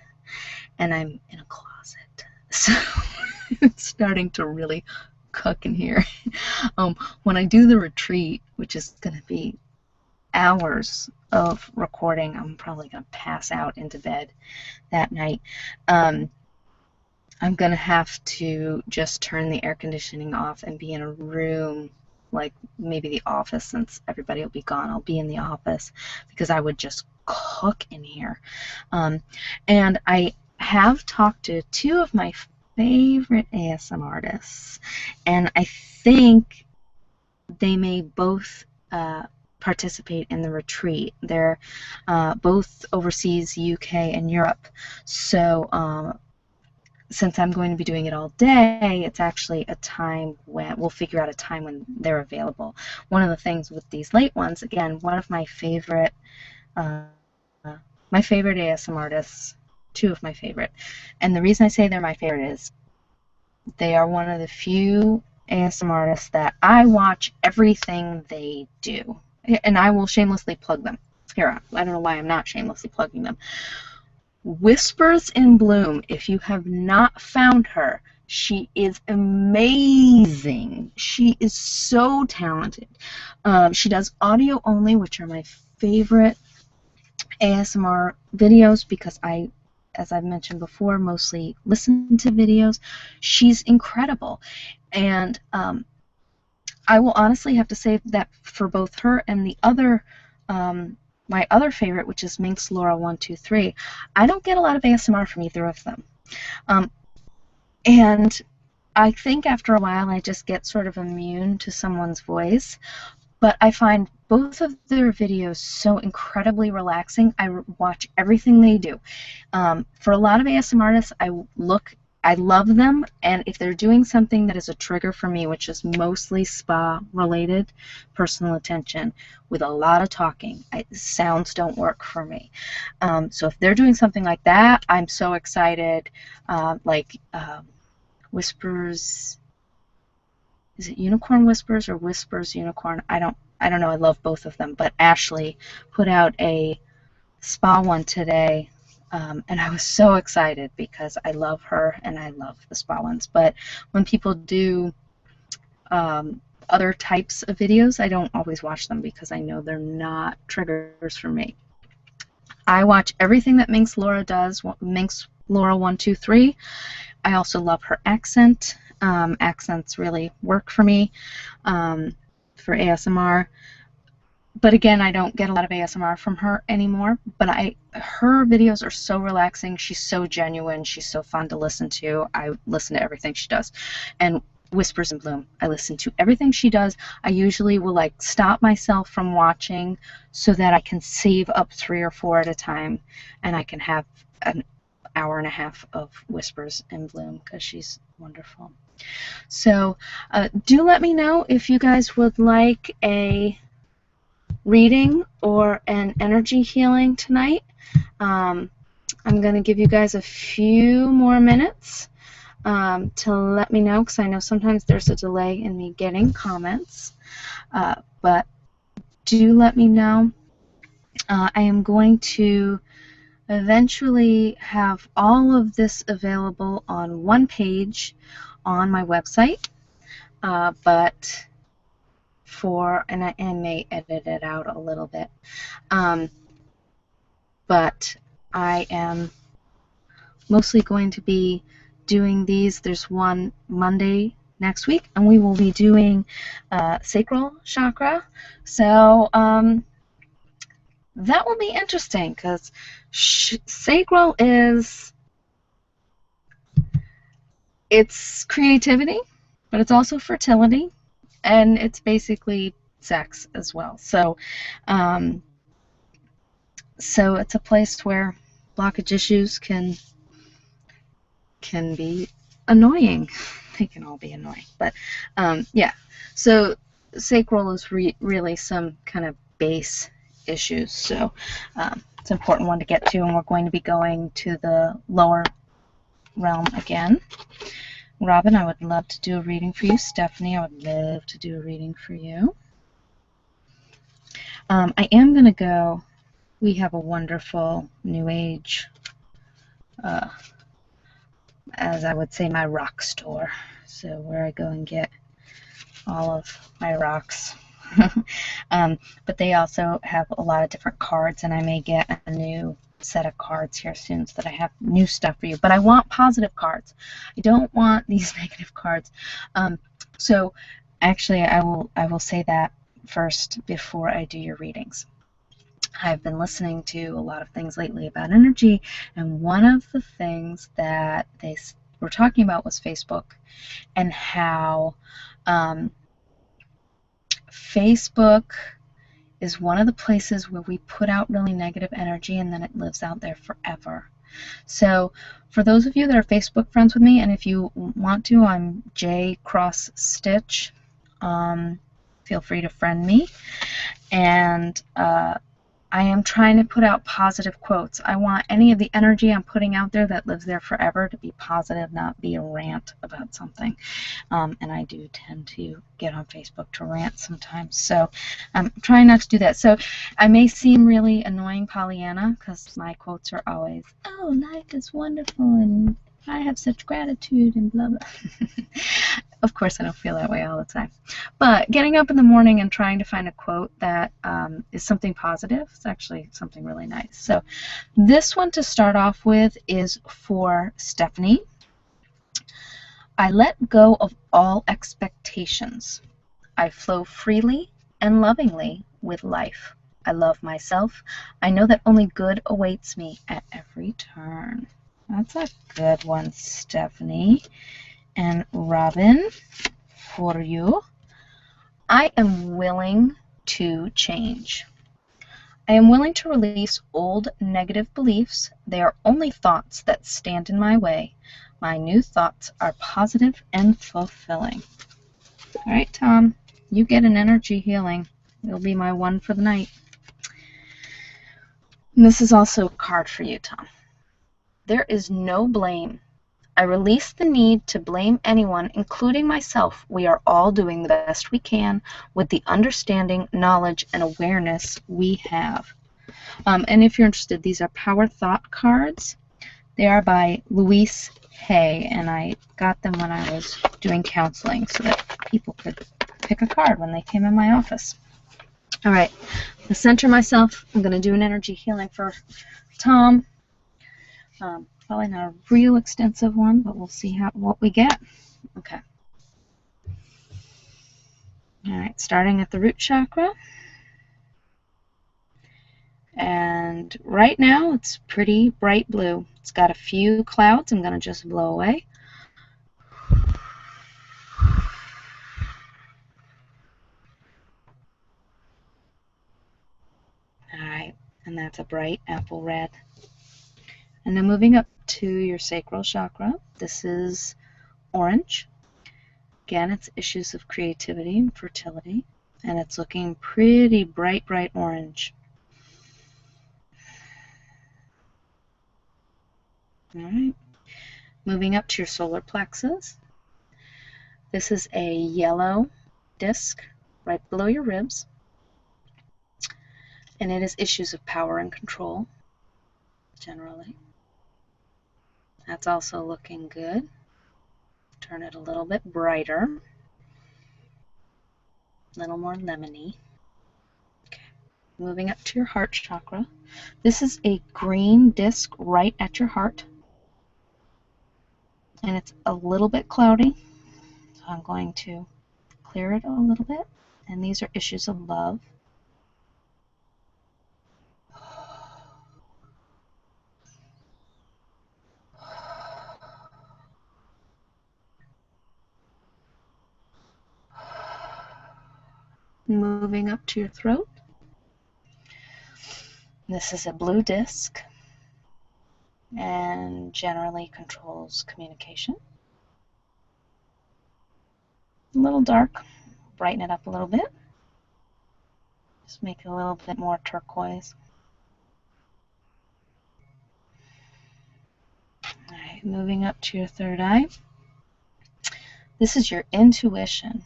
and I'm in a closet. So it's starting to really cook in here. When I do the retreat, which is going to be hours of recording, I'm probably going to pass out into bed that night. I'm going to have to just turn the air conditioning off and be in a room, like maybe the office, since everybody will be gone. I'll be in the office because I would just cook in here. And I have talked to two of my favorite ASMR artists, and I think they may both participate in the retreat. They're both overseas, UK and Europe. So since I'm going to be doing it all day, it's actually a time when we'll figure out a time when they're available. One of the things with these late ones, again, one of my favorite ASMR artists, two of my favorite. And the reason I say they're my favorite is they are one of the few ASMR artists that I watch everything they do. And I will shamelessly plug them. Here, I don't know why I'm not shamelessly plugging them. WhispersinBloom, if you have not found her, she is amazing. She is so talented. She does audio only, which are my favorite ASMR videos because I, as I've mentioned before, mostly listen to videos. She's incredible. And I will honestly have to say that for both her and the other my other favorite, which is Minx Laura 123, I don't get a lot of ASMR from either of them. And I think after a while I just get sort of immune to someone's voice, but I find both of their videos so incredibly relaxing. I watch everything they do. For a lot of ASMR artists, I love them, and if they're doing something that is a trigger for me, which is mostly spa-related, personal attention, with a lot of talking, sounds don't work for me. So if they're doing something like that, I'm so excited. Whispers, is it Unicorn Whispers or Whispers Unicorn? I don't know. I love both of them, but Ashley put out a spa one today. And I was so excited because I love her and I love the spa ones. But when people do other types of videos, I don't always watch them because I know they're not triggers for me. I watch everything that Minx Laura does, Minx Laura 123. I also love her accent. Accents really work for me for ASMR. But again, I don't get a lot of ASMR from her anymore, but her videos are so relaxing. She's so genuine. She's so fun to listen to. I listen to everything she does. And WhispersinBloom, I listen to everything she does. I usually will like stop myself from watching so that I can save up 3 or 4 at a time, and I can have an hour and a half of WhispersinBloom because she's wonderful. So do let me know if you guys would like a reading or an energy healing tonight. I'm going to give you guys a few more minutes to let me know, because I know sometimes there's a delay in me getting comments, but do let me know. I am going to eventually have all of this available on one page on my website, but and I may edit it out a little bit, but I am mostly going to be doing these. There's one Monday next week, and we will be doing sacral chakra. So that will be interesting because sacral it's creativity, but it's also fertility. And it's basically sex as well. So, so it's a place where blockage issues can be annoying. They can all be annoying, but yeah. So sacral is really some kind of base issues. So it's an important one to get to, and we're going to be going to the lower realm again. Robin, I would love to do a reading for you. Stephanie, I would love to do a reading for you. I am going to go, we have a wonderful New Age, as I would say, my rock store. So where I go and get all of my rocks. But they also have a lot of different cards, and I may get a new set of cards here soon so that I have new stuff for you. But I want positive cards. I don't want these negative cards. So actually, I will say that first before I do your readings. I've been listening to a lot of things lately about energy, and one of the things that they were talking about was Facebook, and how Facebook is one of the places where we put out really negative energy and then it lives out there forever. So for those of you that are Facebook friends with me, and if you want to, I'm J Cross Stitch. Feel free to friend me. And I am trying to put out positive quotes. I want any of the energy I'm putting out there that lives there forever to be positive, not be a rant about something. And I do tend to get on Facebook to rant sometimes. So I'm trying not to do that. So I may seem really annoying Pollyanna because my quotes are always, oh, life is wonderful and I have such gratitude and blah, blah. Of course, I don't feel that way all the time. But getting up in the morning and trying to find a quote that is something positive is actually something really nice. So this one to start off with is for Stephanie. I let go of all expectations. I flow freely and lovingly with life. I love myself. I know that only good awaits me at every turn. That's a good one, Stephanie. And Robin, for you, I am willing to change. I am willing to release old negative beliefs. They are only thoughts that stand in my way. My new thoughts are positive and fulfilling. All right, Tom, you get an energy healing. It'll be my one for the night. And this is also a card for you, Tom. There is no blame. I release the need to blame anyone, including myself. We are all doing the best we can with the understanding, knowledge, and awareness we have. And if you're interested, these are Power Thought cards. They are by Louise Hay, and I got them when I was doing counseling so that people could pick a card when they came in my office. All right, to center myself, I'm going to do an energy healing for Tom. Probably not a real extensive one, but we'll see what we get. Okay. All right, starting at the root chakra. And right now it's pretty bright blue. It's got a few clouds I'm going to just blow away. All right, and that's a bright apple red. And then moving up to your sacral chakra, this is orange. Again, it's issues of creativity and fertility, and it's looking pretty bright, bright orange. All right, moving up to your solar plexus. This is a yellow disc right below your ribs, and it is issues of power and control, generally. That's also looking good. Turn it a little bit brighter, a little more lemony. Okay. Moving up to your heart chakra. This is a green disc right at your heart, and it's a little bit cloudy, so I'm going to clear it a little bit. And these are issues of love. Moving up to your throat. This is a blue disc and generally controls communication. A little dark. Brighten it up a little bit. Just make it a little bit more turquoise. All right, moving up to your third eye. This is your intuition.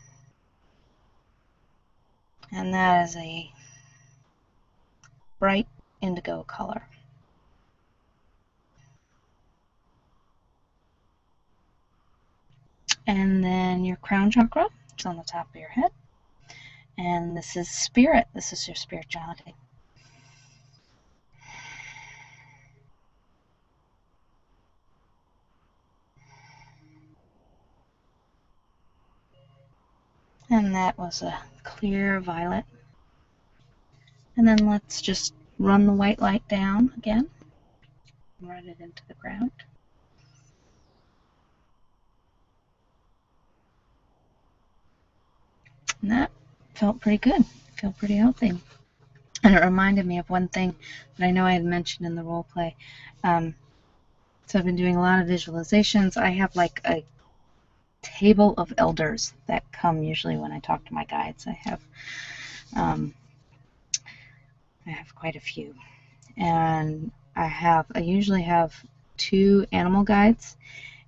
And that is a bright indigo color. And then your crown chakra, it's on the top of your head. And this is spirit. This is your spirituality. And that was a clear violet. And then let's just run the white light down again. Run it into the ground. And that felt pretty good. Felt pretty healthy. And it reminded me of one thing that I know I had mentioned in the role play. So I've been doing a lot of visualizations. I have like a table of elders that come usually when I talk to my guides. I have quite a few. And I usually have 2 animal guides,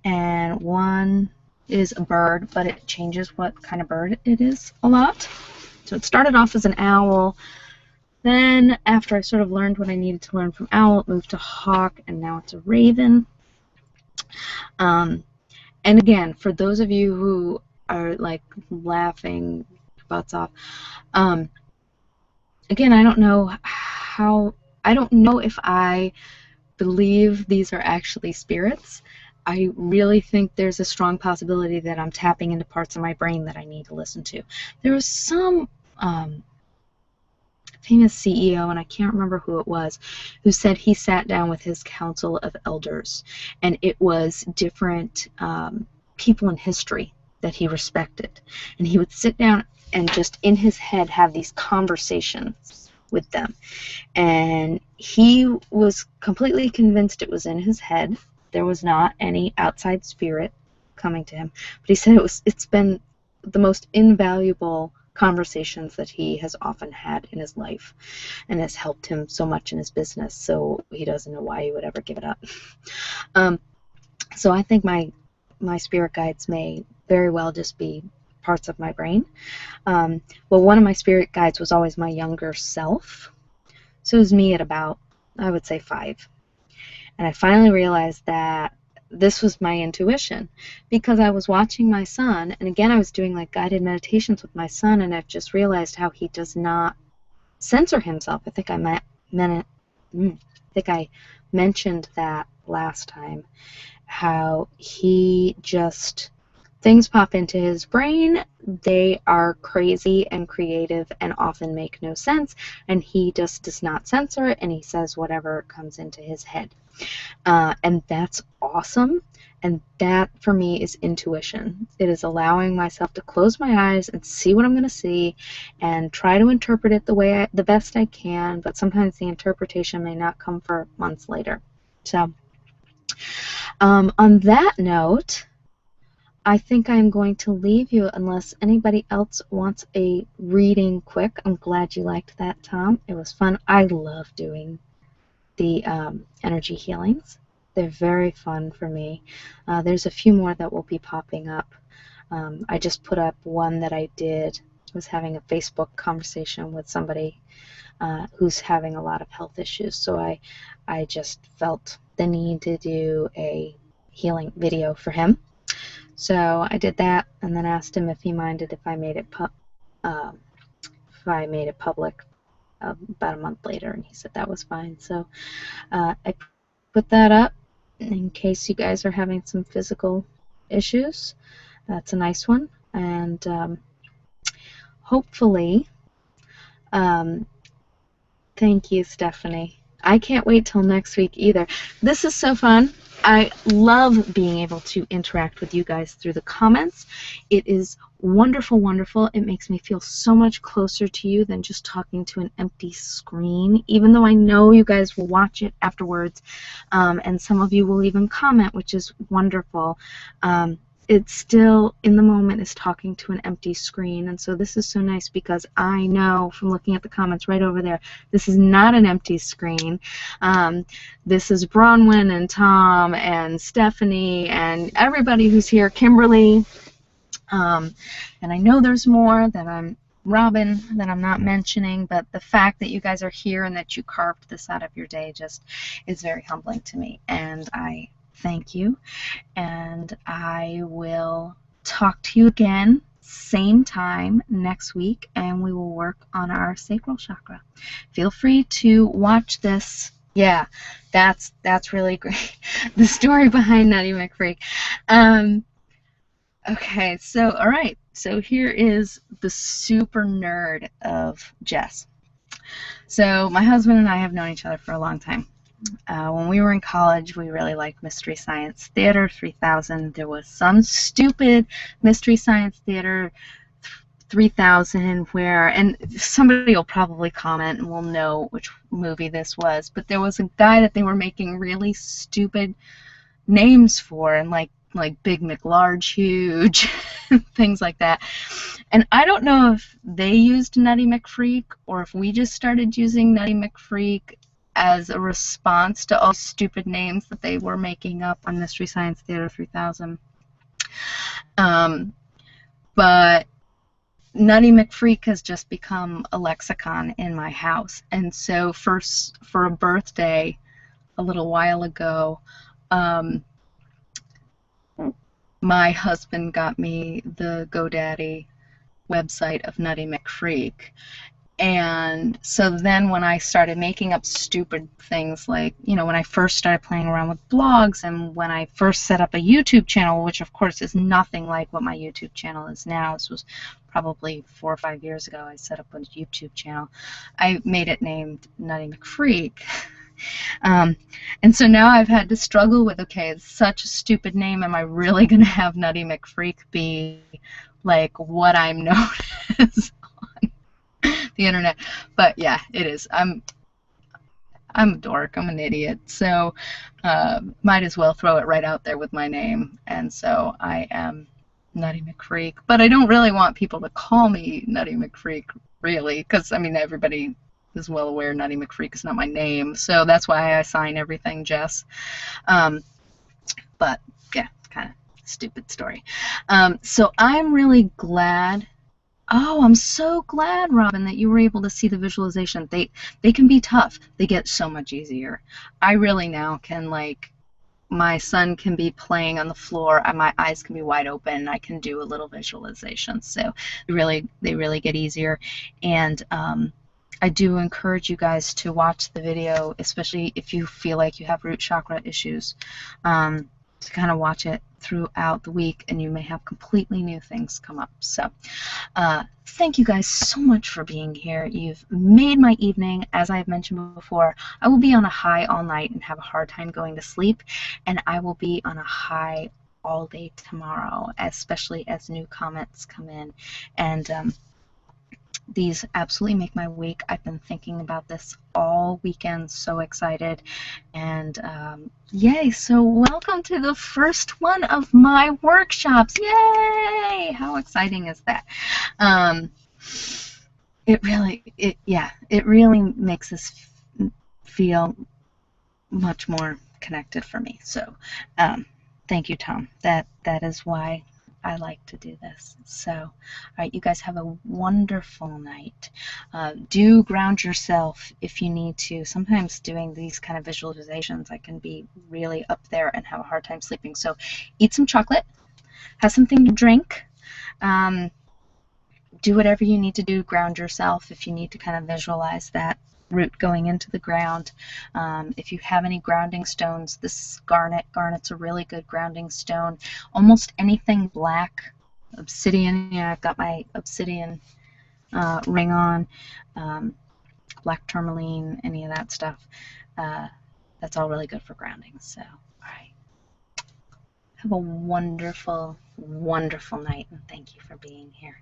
and one is a bird, but it changes what kind of bird it is a lot. So it started off as an owl. Then after I sort of learned what I needed to learn from owl, it moved to hawk, and now it's a raven. And again, for those of you who are like laughing butts off, again, I don't know if I believe these are actually spirits. I really think there's a strong possibility that I'm tapping into parts of my brain that I need to listen to. There was some famous CEO, and I can't remember who it was, who said he sat down with his council of elders, and it was different people in history that he respected. And he would sit down and just in his head have these conversations with them. And he was completely convinced it was in his head. There was not any outside spirit coming to him. But he said it's been the most invaluable conversations that he has often had in his life, and has helped him so much in his business, so he doesn't know why he would ever give it up. So I think my spirit guides may very well just be parts of my brain. Well, one of my spirit guides was always my younger self. So it was me at about, I would say, 5. And I finally realized that this was my intuition, because I was watching my son, and again I was doing like guided meditations with my son, and I've just realized how he does not censor himself. I think I mentioned that last time, how he just, things pop into his brain, they are crazy and creative and often make no sense, and he just does not censor it, and he says whatever comes into his head. And that's awesome, and that for me is intuition. It is allowing myself to close my eyes and see what I'm going to see and try to interpret it the best I can, but sometimes the interpretation may not come for months later. So on that note, I think I'm going to leave you unless anybody else wants a reading quick. I'm glad you liked that, Tom. It was fun. I love doing the energy healings. They're very fun for me. There's a few more that will be popping up. I just put up one that I did. I was having a Facebook conversation with somebody who's having a lot of health issues, so I just felt the need to do a healing video for him. So I did that, and then asked him if he minded if I made it public about a month later, and he said that was fine. So I put that up in case you guys are having some physical issues. That's a nice one, and hopefully, thank you, Stephanie. I can't wait till next week either. This is so fun. I love being able to interact with you guys through the comments. It is wonderful, wonderful. It makes me feel so much closer to you than just talking to an empty screen, even though I know you guys will watch it afterwards, and some of you will even comment, which is wonderful. It still, in the moment, is talking to an empty screen, and so this is so nice because I know from looking at the comments right over there, this is not an empty screen. This is Bronwyn and Tom and Stephanie and everybody who's here, Kimberly. And I know there's more that I'm not mentioning, but the fact that you guys are here and that you carved this out of your day just is very humbling to me. And I thank you. And I will talk to you again same time next week, and we will work on our sacral chakra. Feel free to watch this. Yeah, that's really great. The story behind Nutty McFreak. Okay, so all right. So here is the super nerd of Jess. So my husband and I have known each other for a long time. When we were in college, we really liked Mystery Science Theater 3000. There was some stupid Mystery Science Theater 3000 where, and somebody will probably comment and we'll know which movie this was, but there was a guy that they were making really stupid names for, and like Big McLarge Huge, things like that. And I don't know if they used Nutty McFreak or if we just started using Nutty McFreak as a response to all stupid names that they were making up on Mystery Science Theater 3000. But Nutty McFreak has just become a lexicon in my house. And so for a birthday a little while ago, my husband got me the GoDaddy website of Nutty McFreak. And so then when I started making up stupid things, like, you know, when I first started playing around with blogs and when I first set up a YouTube channel, which of course is nothing like what my YouTube channel is now. This was probably 4 or 5 years ago I set up a YouTube channel. I made it named Nutty McFreak. And so now I've had to struggle with, okay, it's such a stupid name. Am I really going to have Nutty McFreak be like what I'm known as on the internet? But yeah, it is. I'm a dork. I'm an idiot. So might as well throw it right out there with my name. And so I am Nutty McFreak. But I don't really want people to call me Nutty McFreak, really, because, I mean, everybody is well aware Nutty McFreak is not my name. So that's why I sign everything Jess. But yeah, kind of stupid story. So I'm really glad. Oh, I'm so glad, Robin, that you were able to see the visualization. They can be tough. They get so much easier. I really now can, like, my son can be playing on the floor and my eyes can be wide open. I can do a little visualization. So they really get easier. And I do encourage you guys to watch the video, especially if you feel like you have root chakra issues, to kind of watch it throughout the week, and you may have completely new things come up. So thank you guys so much for being here. You've made my evening. As I've mentioned before, I will be on a high all night and have a hard time going to sleep, and I will be on a high all day tomorrow, especially as new comments come in. And these absolutely make my week. I've been thinking about this all weekend, so excited. And yay, so welcome to the first one of my workshops. Yay! How exciting is that? It really makes this feel much more connected for me. So thank you, Tom. That is why I like to do this. So, all right, you guys have a wonderful night. Do ground yourself if you need to. Sometimes doing these kind of visualizations, I can be really up there and have a hard time sleeping. So eat some chocolate, have something to drink, do whatever you need to do, ground yourself if you need to kind of visualize that root going into the ground. If you have any grounding stones, this garnet's a really good grounding stone. Almost anything black, obsidian, yeah, I've got my obsidian ring on, black tourmaline, any of that stuff, that's all really good for grounding. So, all right, have a wonderful, wonderful night, and thank you for being here.